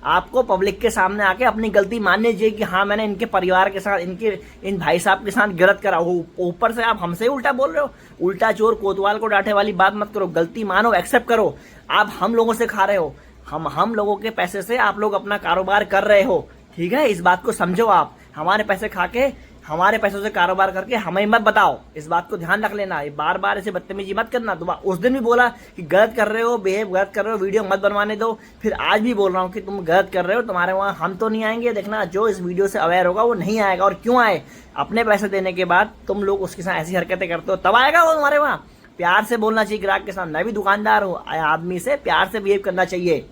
आपको पब्लिक के सामने आके अपनी गलती माननी चाहिए कि हाँ मैंने इनके परिवार के साथ, इनके इन भाई साहब के साथ गलत करा। ऊपर से आप हमसे उल्टा बोल रहे हो। उल्टा चोर कोतवाल को डांटे वाली बात मत करो। गलती मानो, एक्सेप्ट करो। आप हम लोगों से खा रहे हो, हम लोगों के पैसे से आप लोग अपना कारोबार कर रहे हो, ठीक है। इस बात को समझो। आप हमारे पैसे खा के, हमारे पैसों से कारोबार करके हमें मत बताओ। इस बात को ध्यान रख लेना। बार बार ऐसे बदतमीजी मत करना। तो उस दिन भी बोला कि गलत कर रहे हो, बिहेव गलत कर रहे हो, वीडियो मत बनवाने दो। फिर आज भी बोल रहा हूँ कि तुम गलत कर रहे हो, तुम्हारे वहां हम तो नहीं आएंगे। देखना, जो इस वीडियो से अवेयर होगा वो नहीं आएगा। और क्यों आए? अपने पैसे देने के बाद तुम लोग उसके साथ ऐसी हरकतें करते हो, तब आएगा वो तुम्हारे वहां। प्यार से बोलना चाहिए ग्राहक के साथ। मैं भी दुकानदार हूँ, आदमी से प्यार से बिहेव करना चाहिए।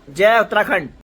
जय उत्तराखंड।